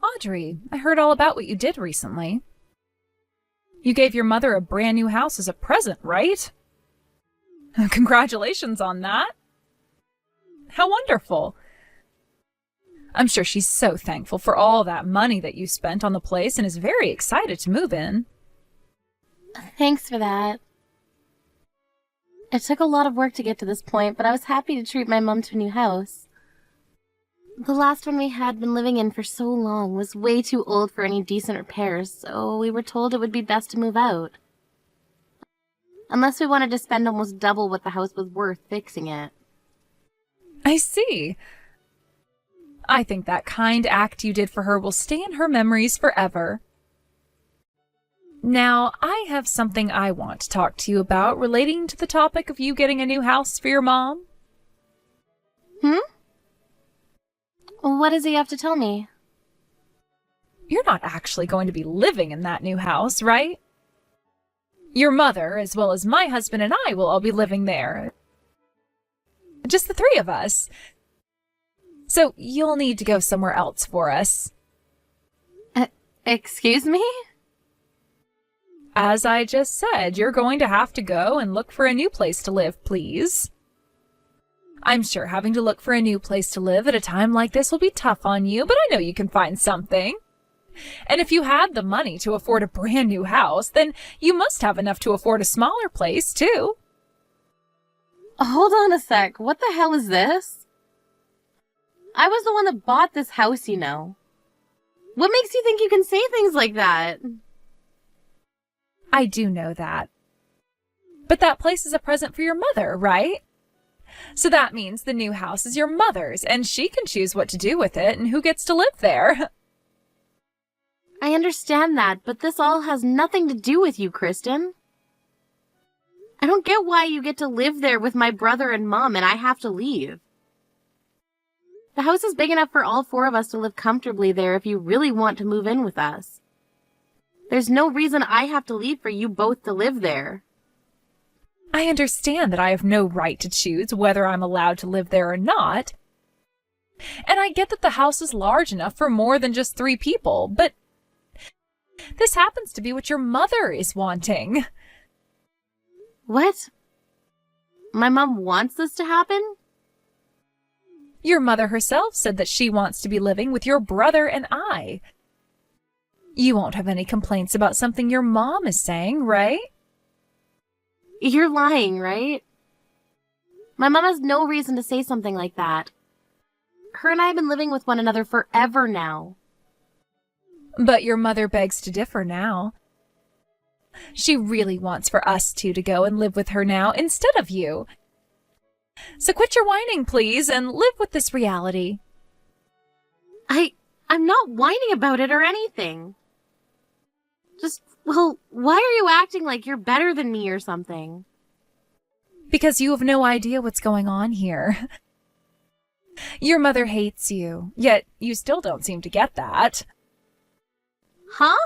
Audrey, I heard all about what you did recently. You gave your mother a brand new house as a present, right? Congratulations on that. How wonderful. I'm sure she's so thankful for all that money that you spent on the place and is very excited to move in. Thanks for that. It took a lot of work to get to this point, but I was happy to treat my mom to a new house. The last one we had been living in for so long was way too old for any decent repairs, so we were told it would be best to move out. Unless we wanted to spend almost double what the house was worth fixing it. I see. I think that kind act you did for her will stay in her memories forever. Now, I have something I want to talk to you about relating to the topic of you getting a new house for your mom. What does he have to tell me? You're not actually going to be living in that new house, right? Your mother, as well as my husband and I, will all be living there. Just the three of us. So you'll need to go somewhere else for us. Excuse me? As I just said, you're going to have to go and look for a new place to live, please. I'm sure having to look for a new place to live at a time like this will be tough on you, but I know you can find something. And if you had the money to afford a brand new house, then you must have enough to afford a smaller place, too. Hold on a sec. What the hell is this? I was the one that bought this house, you know. What makes you think you can say things like that? I do know that. But that place is a present for your mother, right? So that means the new house is your mother's, and she can choose what to do with it and who gets to live there. I understand that, but this all has nothing to do with you, Kristen. I don't get why you get to live there with my brother and mom and I have to leave. The house is big enough for all four of us to live comfortably there if you really want to move in with us. There's no reason I have to leave for you both to live there. I understand that I have no right to choose whether I'm allowed to live there or not. And I get that the house is large enough for more than just 3 people, but this happens to be what your mother is wanting. What? My mom wants this to happen? Your mother herself said that she wants to be living with your brother and I. You won't have any complaints about something your mom is saying, right? You're lying, right? My mom has no reason to say something like that. Her and I have been living with one another forever now. But your mother begs to differ now. She really wants for us two to go and live with her now instead of you. So quit your whining, please, and live with this reality. I'm not whining about it or anything. Well, why are you acting like you're better than me or something? Because you have no idea what's going on here. Your mother hates you, yet you still don't seem to get that. Huh?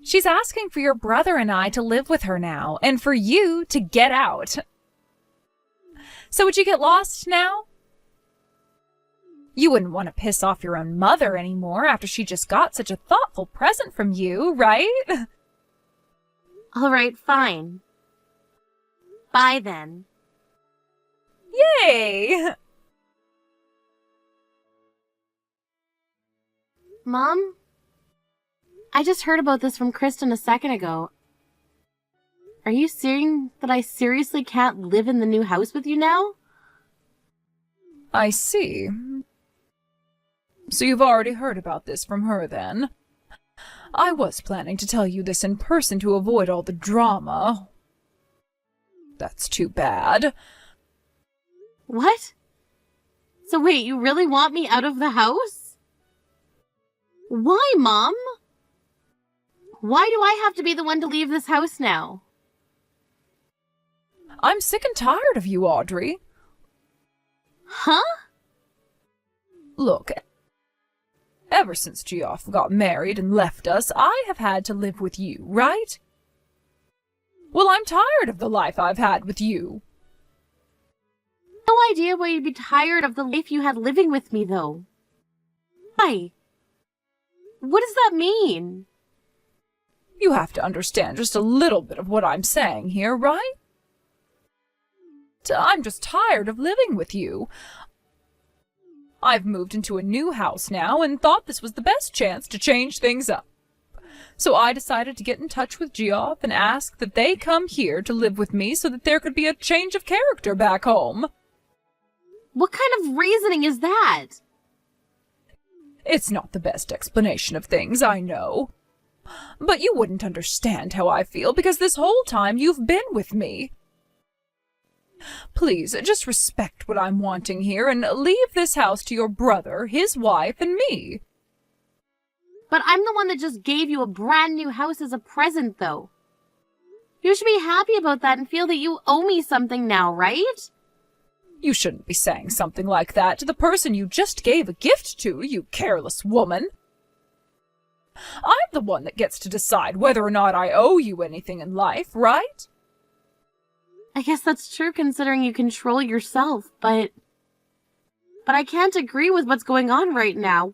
She's asking for your brother and I to live with her now, and for you to get out. So would you get lost now? You wouldn't want to piss off your own mother anymore after she just got such a thoughtful present from you, right? All right, fine. Bye then. Yay! Mom? I just heard about this from Kristen a second ago. Are you saying that I seriously can't live in the new house with you now? I see. So you've already heard about this from her, then? I was planning to tell you this in person to avoid all the drama. That's too bad. What? So wait, you really want me out of the house? Why, Mom? Why do I have to be the one to leave this house now? I'm sick and tired of you, Audrey. Huh? Look, ever since Geoff got married and left us, I have had to live with you, right? Well, I'm tired of the life I've had with you. No idea why you'd be tired of the life you had living with me, though. Why? What does that mean? You have to understand just a little bit of what I'm saying here, right? I'm just tired of living with you. I've moved into a new house now and thought this was the best chance to change things up. So I decided to get in touch with Geoff and ask that they come here to live with me so that there could be a change of character back home. What kind of reasoning is that? It's not the best explanation of things, I know. But you wouldn't understand how I feel because this whole time you've been with me. Please, just respect what I'm wanting here and leave this house to your brother, his wife, and me. But I'm the one that just gave you a brand new house as a present, though. You should be happy about that and feel that you owe me something now, right? You shouldn't be saying something like that to the person you just gave a gift to, you careless woman. I'm the one that gets to decide whether or not I owe you anything in life, right? I guess that's true considering you control yourself, but I can't agree with what's going on right now.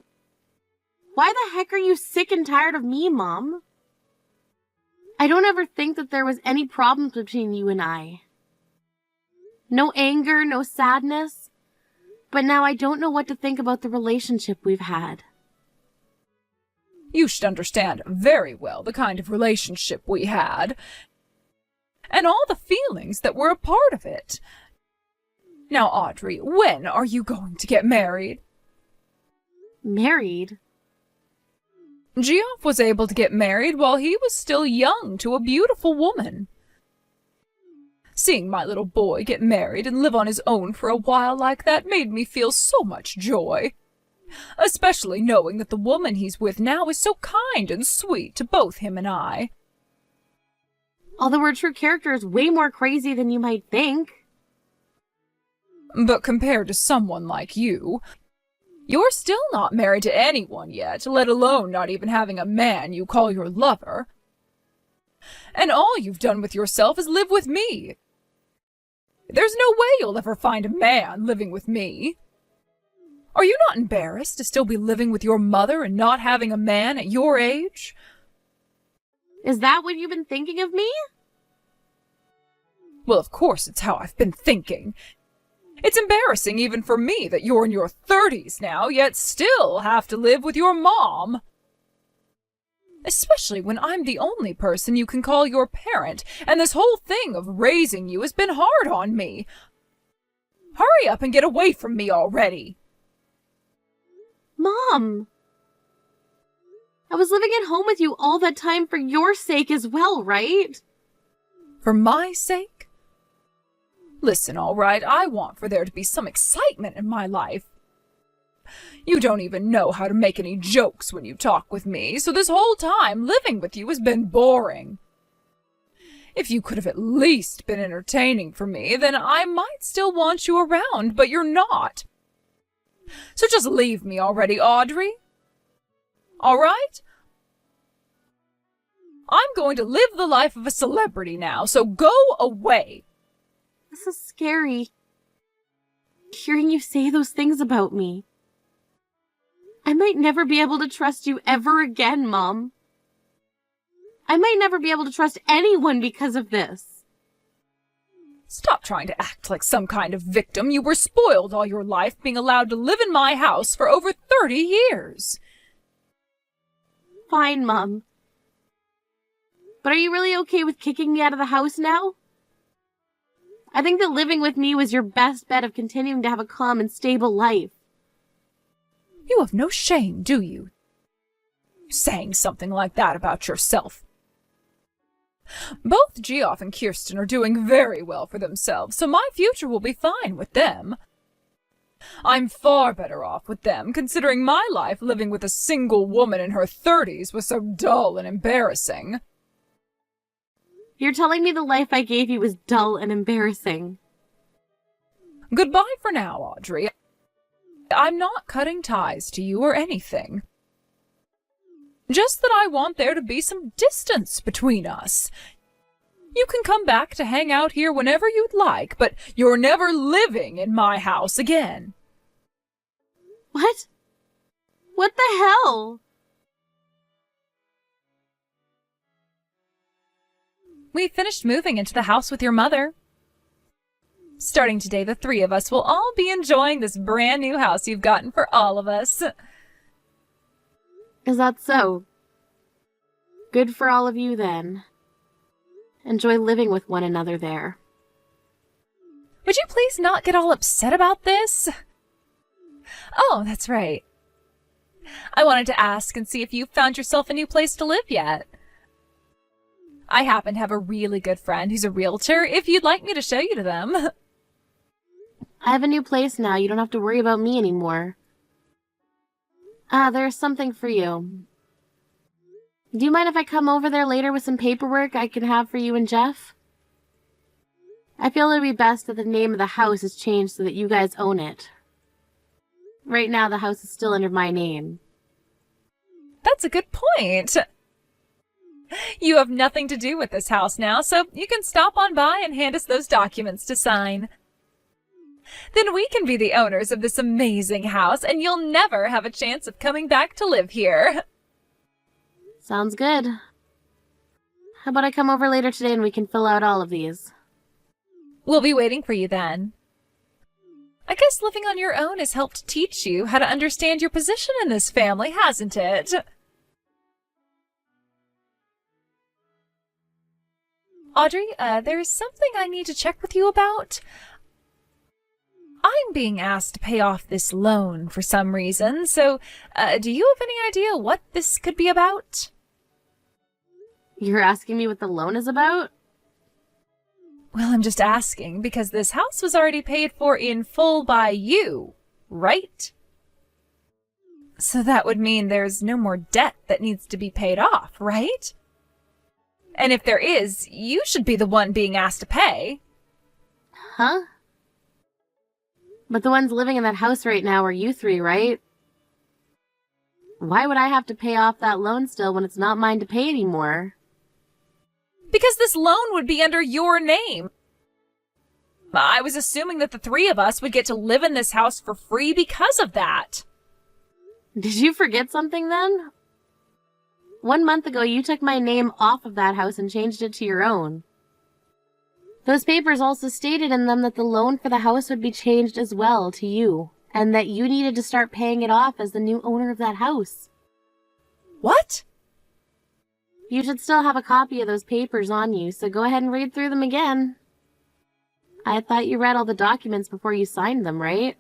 Why the heck are you sick and tired of me, Mom? I don't ever think that there was any problems between you and I. No anger, no sadness. But now I don't know what to think about the relationship we've had. You should understand very well the kind of relationship we had, and all the feelings that were a part of it. Now, Audrey, when are you going to get married? Married? Geoff was able to get married while he was still young to a beautiful woman. Seeing my little boy get married and live on his own for a while like that made me feel so much joy. Especially knowing that the woman he's with now is so kind and sweet to both him and I. Although her true character is way more crazy than you might think. But compared to someone like you, you're still not married to anyone yet, let alone not even having a man you call your lover. And all you've done with yourself is live with me. There's no way you'll ever find a man living with me. Are you not embarrassed to still be living with your mother and not having a man at your age? Is that what you've been thinking of me? Well, of course it's how I've been thinking. It's embarrassing even for me that you're in your 30s now, yet still have to live with your mom. Especially when I'm the only person you can call your parent, and this whole thing of raising you has been hard on me. Hurry up and get away from me already. Mom! I was living at home with you all that time for your sake as well, right? For my sake? Listen, all right, I want for there to be some excitement in my life. You don't even know how to make any jokes when you talk with me, so this whole time living with you has been boring. If you could have at least been entertaining for me, then I might still want you around, but you're not. So just leave me already, Audrey. All right? I'm going to live the life of a celebrity now, so go away. This is scary. Hearing you say those things about me. I might never be able to trust you ever again, Mom. I might never be able to trust anyone because of this. Stop trying to act like some kind of victim. You were spoiled all your life being allowed to live in my house for over 30 years. Fine, Mom. But are you really okay with kicking me out of the house now? I think that living with me was your best bet of continuing to have a calm and stable life. You have no shame, do you? Saying something like that about yourself. Both Geoff and Kirsten are doing very well for themselves, so my future will be fine with them. I'm far better off with them, considering my life living with a single woman in her 30s was so dull and embarrassing. You're telling me the life I gave you was dull and embarrassing. Goodbye for now, Audrey. I'm not cutting ties to you or anything. Just that I want there to be some distance between us. You can come back to hang out here whenever you'd like, but you're never living in my house again. What? What the hell? We finished moving into the house with your mother. Starting today, the three of us will all be enjoying this brand new house you've gotten for all of us. Is that so? Good for all of you, then. Enjoy living with one another there. Would you please not get all upset about this? Oh, that's right. I wanted to ask and see if you found yourself a new place to live yet. I happen to have a really good friend who's a realtor, if you'd like me to show you to them. I have a new place now. You don't have to worry about me anymore. There's something for you. Do you mind if I come over there later with some paperwork I can have for you and Jeff? I feel it would be best that the name of the house is changed so that you guys own it. Right now, the house is still under my name. That's a good point. You have nothing to do with this house now, so you can stop on by and hand us those documents to sign. Then we can be the owners of this amazing house, and you'll never have a chance of coming back to live here. Sounds good. How about I come over later today and we can fill out all of these? We'll be waiting for you then. I guess living on your own has helped teach you how to understand your position in this family, hasn't it? Audrey, there's something I need to check with you about. I'm being asked to pay off this loan for some reason, so do you have any idea what this could be about? You're asking me what the loan is about? Well, I'm just asking because this house was already paid for in full by you, right? So that would mean there's no more debt that needs to be paid off, right? And if there is, you should be the one being asked to pay. Huh? But the ones living in that house right now are you three, right? Why would I have to pay off that loan still when it's not mine to pay anymore? Because this loan would be under your name. I was assuming that the three of us would get to live in this house for free because of that. Did you forget something then? 1 month ago, you took my name off of that house and changed it to your own. Those papers also stated in them that the loan for the house would be changed as well to you, and that you needed to start paying it off as the new owner of that house. What? You should still have a copy of those papers on you, so go ahead and read through them again. I thought you read all the documents before you signed them, right?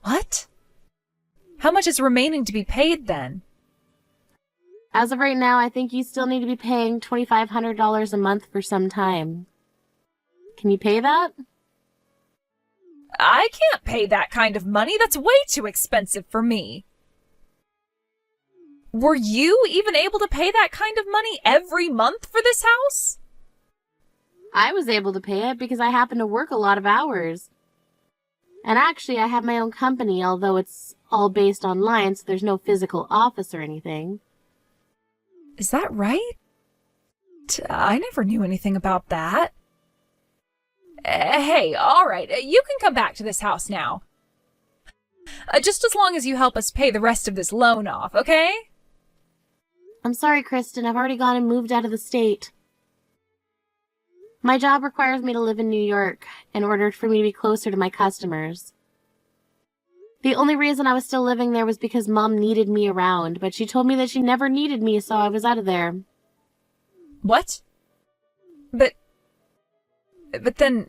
What? How much is remaining to be paid then? As of right now, I think you still need to be paying $2,500 a month for some time. Can you pay that? I can't pay that kind of money. That's way too expensive for me. Were you even able to pay that kind of money every month for this house? I was able to pay it because I happen to work a lot of hours. And actually, I have my own company, although it's all based online, so there's no physical office or anything. Is that right? I never knew anything about that. Hey, all right, you can come back to this house now. Just as long as you help us pay the rest of this loan off, okay? I'm sorry, Kristen. I've already gone and moved out of the state. My job requires me to live in New York in order for me to be closer to my customers. The only reason I was still living there was because Mom needed me around, but she told me that she never needed me, so I was out of there. What? But then,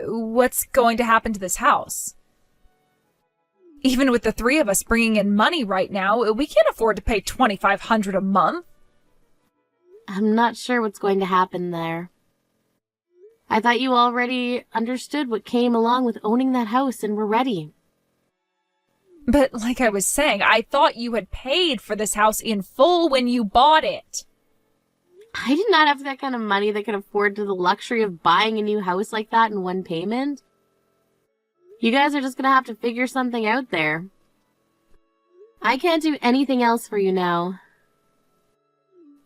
what's going to happen to this house? Even with the three of us bringing in money right now, we can't afford to pay $2,500 a month. I'm not sure what's going to happen there. I thought you already understood what came along with owning that house and were ready. But like I was saying, I thought you had paid for this house in full when you bought it. I did not have that kind of money that could afford to the luxury of buying a new house like that in one payment. You guys are just going to have to figure something out there. I can't do anything else for you now.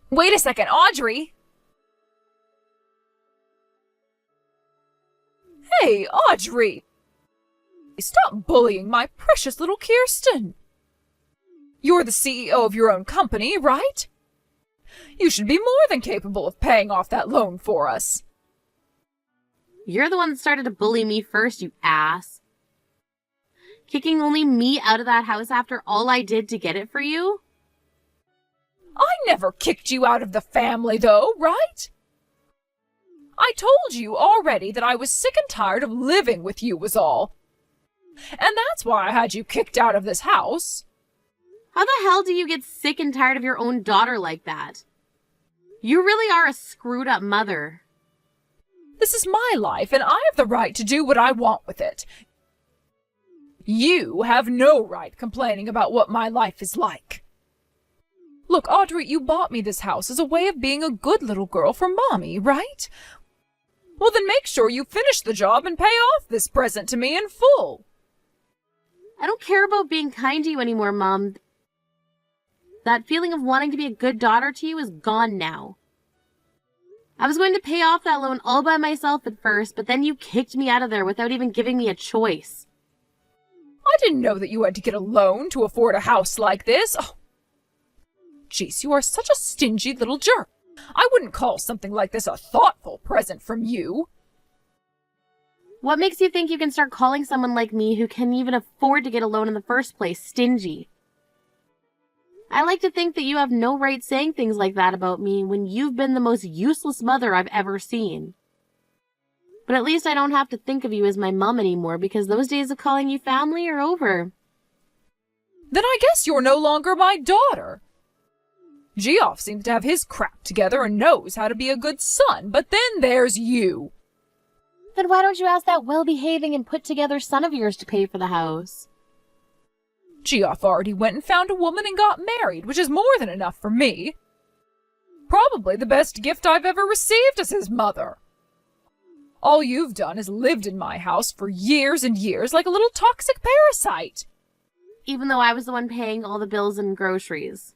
Wait a second, Audrey! Hey, Audrey! Stop bullying my precious little Kirsten. You're the CEO of your own company, right? You should be more than capable of paying off that loan for us. You're the one that started to bully me first, you ass. Kicking only me out of that house after all I did to get it for you? I never kicked you out of the family, though, right? I told you already that I was sick and tired of living with you was all. And that's why I had you kicked out of this house. How the hell do you get sick and tired of your own daughter like that? You really are a screwed up mother. This is my life, and I have the right to do what I want with it. You have no right complaining about what my life is like. Look, Audrey, you bought me this house as a way of being a good little girl for Mommy, right? Well, then make sure you finish the job and pay off this present to me in full. I don't care about being kind to you anymore, Mom. That feeling of wanting to be a good daughter to you is gone now. I was going to pay off that loan all by myself at first, but then you kicked me out of there without even giving me a choice. I didn't know that you had to get a loan to afford a house like this. Oh. Jeez, you are such a stingy little jerk. I wouldn't call something like this a thoughtful present from you. What makes you think you can start calling someone like me who can even afford to get a loan in the first place stingy? I like to think that you have no right saying things like that about me when you've been the most useless mother I've ever seen. But at least I don't have to think of you as my mom anymore because those days of calling you family are over. Then I guess you're no longer my daughter. Geoff seems to have his crap together and knows how to be a good son, but then there's you. Then why don't you ask that well-behaving and put-together son of yours to pay for the house? Geoff already went and found a woman and got married, which is more than enough for me. Probably the best gift I've ever received as his mother. All you've done is lived in my house for years and years like a little toxic parasite. Even though I was the one paying all the bills and groceries.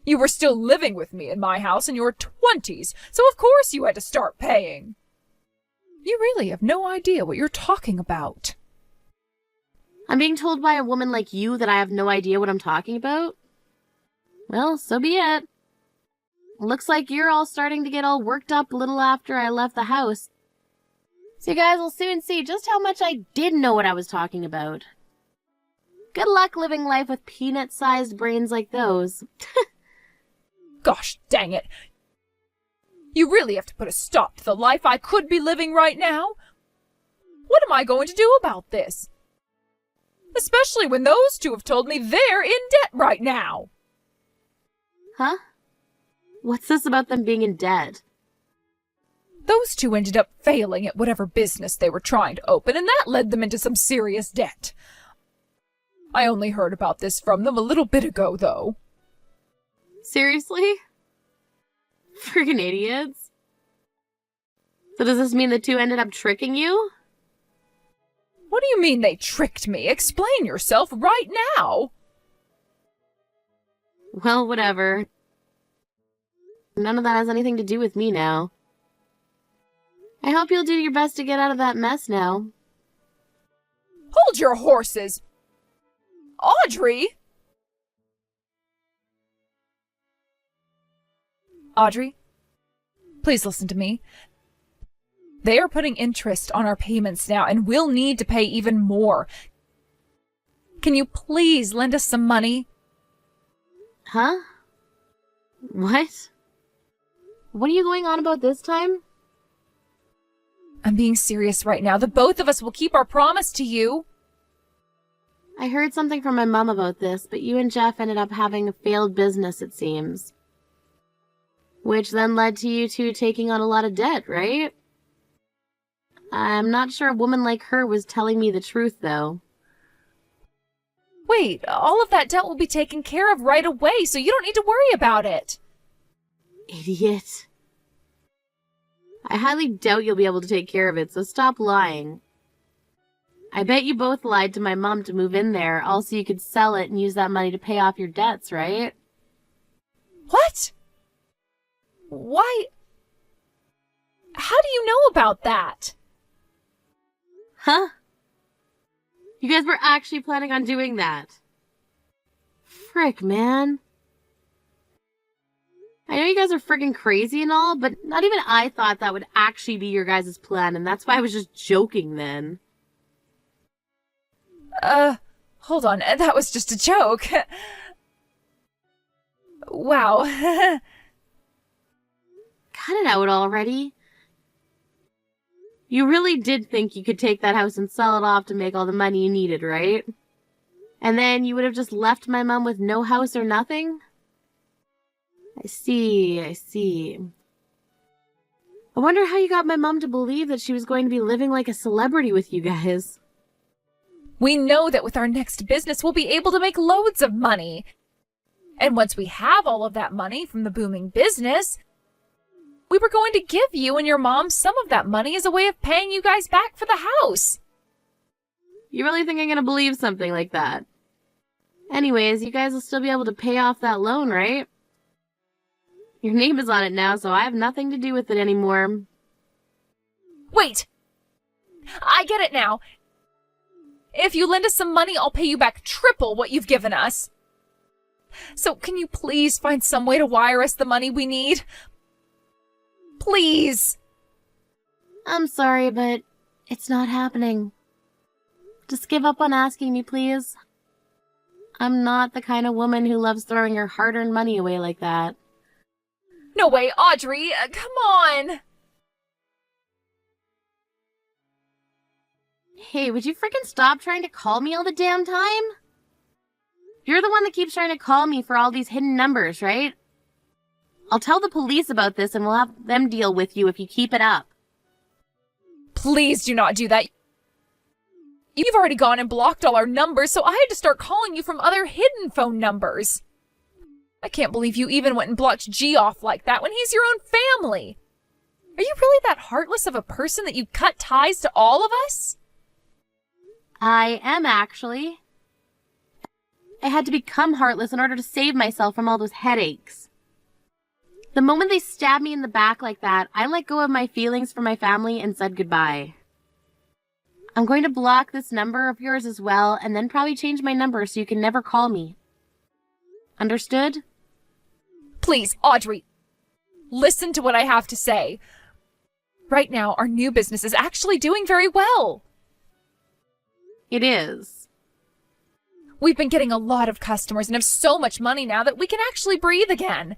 You were still living with me in my house in your 20s, so of course you had to start paying. You really have no idea what you're talking about. I'm being told by a woman like you that I have no idea what I'm talking about? Well, so be it. Looks like you're all starting to get all worked up a little after I left the house. So you guys will soon see just how much I did know what I was talking about. Good luck living life with peanut-sized brains like those. Gosh dang it. You really have to put a stop to the life I could be living right now. What am I going to do about this? Especially when those two have told me they're in debt right now. Huh? What's this about them being in debt? Those two ended up failing at whatever business they were trying to open, and that led them into some serious debt. I only heard about this from them a little bit ago, though. Seriously? Friggin' idiots. So does this mean the two ended up tricking you? What do you mean they tricked me? Explain yourself right now. Well, whatever. None of that has anything to do with me now. I hope you'll do your best to get out of that mess now. Hold your horses! Audrey! Audrey, please listen to me. They are putting interest on our payments now, and we'll need to pay even more. Can you please lend us some money? Huh? What? What are you going on about this time? I'm being serious right now. The both of us will keep our promise to you. I heard something from my mom about this, but you and Jeff ended up having a failed business, it seems. Which then led to you two taking on a lot of debt, right? I'm not sure a woman like her was telling me the truth, though. Wait, all of that debt will be taken care of right away, so you don't need to worry about it. Idiot. I highly doubt you'll be able to take care of it, so stop lying. I bet you both lied to my mom to move in there, also you could sell it and use that money to pay off your debts, right? What? Why? How do you know about that? Huh? You guys were actually planning on doing that. Frick, man. I know you guys are friggin' crazy and all, but not even I thought that would actually be your guys' plan, and that's why I was just joking then. Hold on, that was just a joke. Wow. Cut it out already. You really did think you could take that house and sell it off to make all the money you needed, right? And then you would have just left my mom with no house or nothing? I see. I wonder how you got my mom to believe that she was going to be living like a celebrity with you guys. We know that with our next business, we'll be able to make loads of money. And once we have all of that money from the booming business, we were going to give you and your mom some of that money as a way of paying you guys back for the house. You really think I'm going to believe something like that? Anyways, you guys will still be able to pay off that loan, right? Your name is on it now, so I have nothing to do with it anymore. Wait! I get it now. If you lend us some money, I'll pay you back triple what you've given us. So can you please find some way to wire us the money we need? Please! I'm sorry, but it's not happening. Just give up on asking me, please. I'm not the kind of woman who loves throwing her hard-earned money away like that. No way, Audrey! Come on! Hey, would you freaking stop trying to call me all the damn time? You're the one that keeps trying to call me for all these hidden numbers, right? I'll tell the police about this and we'll have them deal with you if you keep it up. Please do not do that. You've already gone and blocked all our numbers, so I had to start calling you from other hidden phone numbers. I can't believe you even went and blocked G off like that when he's your own family. Are you really that heartless of a person that you cut ties to all of us? I am, actually. I had to become heartless in order to save myself from all those headaches. The moment they stabbed me in the back like that, I let go of my feelings for my family and said goodbye. I'm going to block this number of yours as well, and then probably change my number so you can never call me. Understood? Please, Audrey, listen to what I have to say. Right now, our new business is actually doing very well. It is. We've been getting a lot of customers and have so much money now that we can actually breathe again.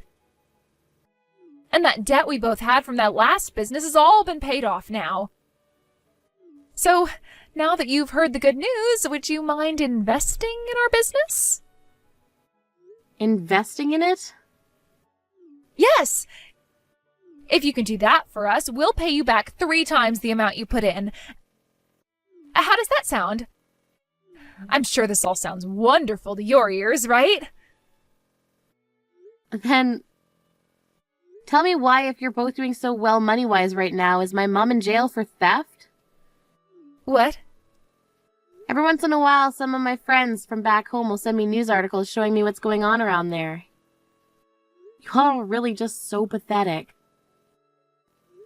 And that debt we both had from that last business has all been paid off now. So, now that you've heard the good news, would you mind investing in our business? Investing in it? Yes! If you can do that for us, we'll pay you back 3 times the amount you put in. How does that sound? I'm sure this all sounds wonderful to your ears, right? Then, tell me why, if you're both doing so well money-wise right now, is my mom in jail for theft? What? Every once in a while, some of my friends from back home will send me news articles showing me what's going on around there. You all are really just so pathetic.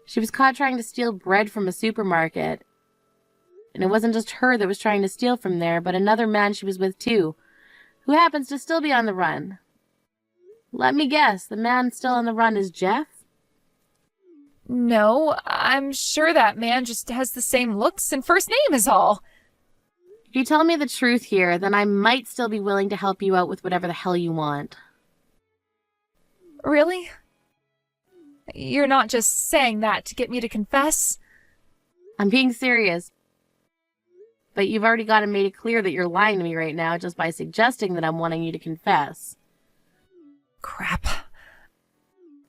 She was caught trying to steal bread from a supermarket. And it wasn't just her that was trying to steal from there, but another man she was with too, who happens to still be on the run. Let me guess, the man still on the run is Jeff? No, I'm sure that man just has the same looks and first name is all. If you tell me the truth here, then I might still be willing to help you out with whatever the hell you want. Really? You're not just saying that to get me to confess? I'm being serious. But you've already made it clear that you're lying to me right now just by suggesting that I'm wanting you to confess. Crap.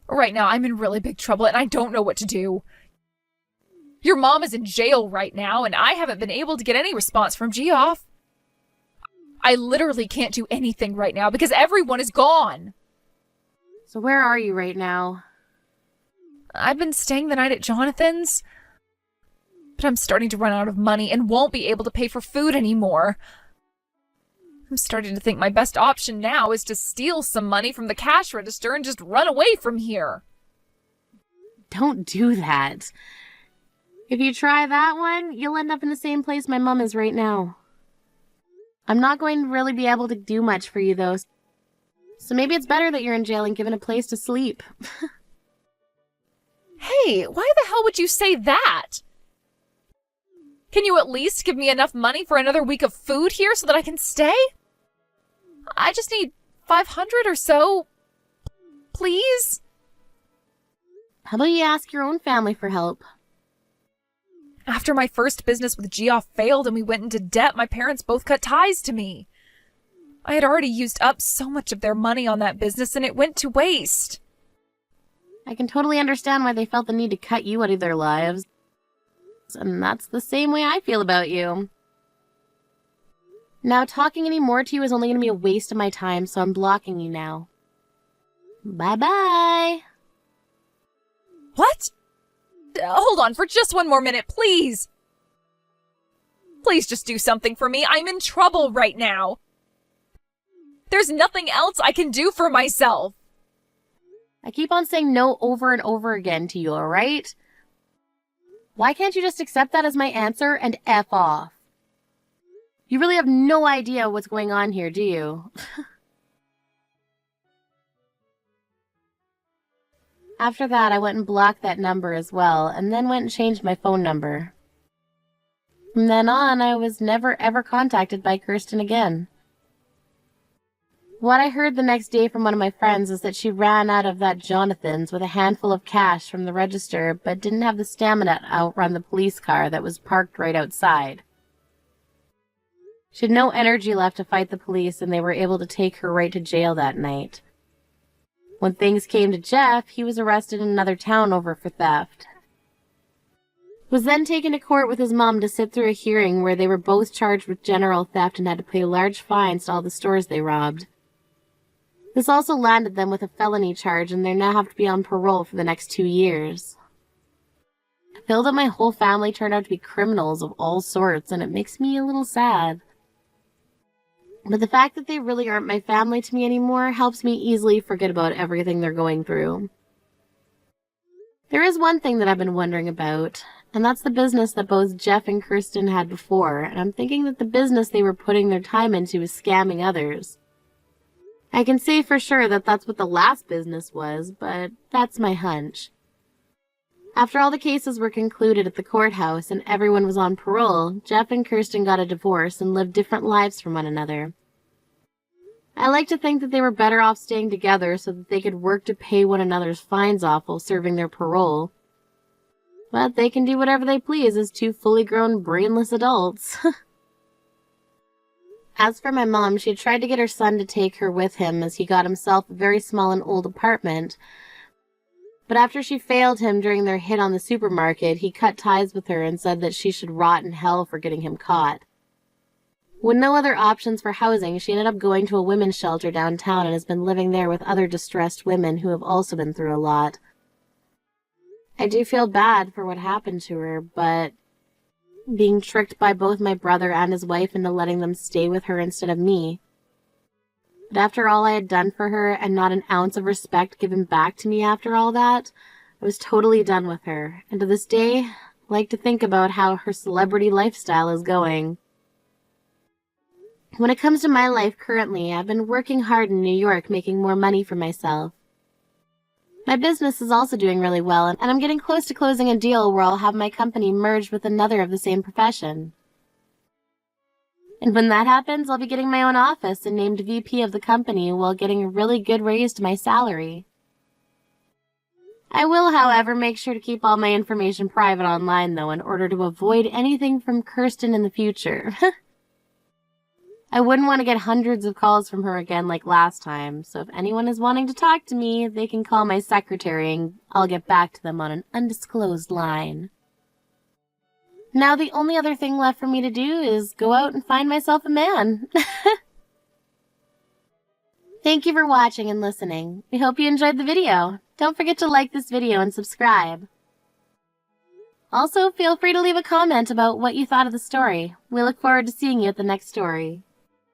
Right now, I'm in really big trouble and I don't know what to do. Your mom is in jail right now and I haven't been able to get any response from Geoff. I literally can't do anything right now because everyone is gone. So where are you right now? I've been staying the night at Jonathan's. But I'm starting to run out of money and won't be able to pay for food anymore. I'm starting to think my best option now is to steal some money from the cash register and just run away from here. Don't do that. If you try that one, you'll end up in the same place my mom is right now. I'm not going to really be able to do much for you, though. So maybe it's better that you're in jail and given a place to sleep. Hey, why the hell would you say that? Can you at least give me enough money for another week of food here so that I can stay? I just need 500 or so. Please? How about you ask your own family for help? After my first business with Geoff failed and we went into debt, my parents both cut ties to me. I had already used up so much of their money on that business and it went to waste. I can totally understand why they felt the need to cut you out of their lives. And that's the same way I feel about you. Now, talking any more to you is only going to be a waste of my time, so I'm blocking you now. Bye-bye. What? Hold on for just one more minute, please. Please just do something for me. I'm in trouble right now. There's nothing else I can do for myself. I keep on saying no over and over again to you, alright? Why can't you just accept that as my answer and F off? You really have no idea what's going on here, do you? After that, I went and blocked that number as well, and then went and changed my phone number. From then on, I was never ever contacted by Kirsten again. What I heard the next day from one of my friends is that she ran out of that Jonathan's with a handful of cash from the register, but didn't have the stamina to outrun the police car that was parked right outside. She had no energy left to fight the police, and they were able to take her right to jail that night. When things came to Jeff, he was arrested in another town over for theft. Was then taken to court with his mom to sit through a hearing where they were both charged with general theft and had to pay large fines to all the stores they robbed. This also landed them with a felony charge, and they now have to be on parole for the next 2 years. I feel that my whole family turned out to be criminals of all sorts, and it makes me a little sad. But the fact that they really aren't my family to me anymore helps me easily forget about everything they're going through. There is one thing that I've been wondering about, and that's the business that both Jeff and Kirsten had before, and I'm thinking that the business they were putting their time into is scamming others. I can say for sure that that's what the last business was, but that's my hunch. After all the cases were concluded at the courthouse and everyone was on parole, Jeff and Kirsten got a divorce and lived different lives from one another. I like to think that they were better off staying together so that they could work to pay one another's fines off while serving their parole. But they can do whatever they please as two fully grown, brainless adults. As for my mom, she had tried to get her son to take her with him as he got himself a very small and old apartment. But after she failed him during their hit on the supermarket, he cut ties with her and said that she should rot in hell for getting him caught. With no other options for housing, she ended up going to a women's shelter downtown and has been living there with other distressed women who have also been through a lot. I do feel bad for what happened to her, but being tricked by both my brother and his wife into letting them stay with her instead of me. But after all I had done for her and not an ounce of respect given back to me after all that, I was totally done with her, and to this day, I like to think about how her celebrity lifestyle is going. When it comes to my life currently, I've been working hard in New York making more money for myself. My business is also doing really well, and I'm getting close to closing a deal where I'll have my company merged with another of the same profession. And when that happens, I'll be getting my own office and named VP of the company while getting a really good raise to my salary. I will, however, make sure to keep all my information private online, though, in order to avoid anything from Kirsten in the future. I wouldn't want to get hundreds of calls from her again like last time, so if anyone is wanting to talk to me, they can call my secretary and I'll get back to them on an undisclosed line. Now the only other thing left for me to do is go out and find myself a man. Thank you for watching and listening. We hope you enjoyed the video. Don't forget to like this video and subscribe. Also, feel free to leave a comment about what you thought of the story. We look forward to seeing you at the next story.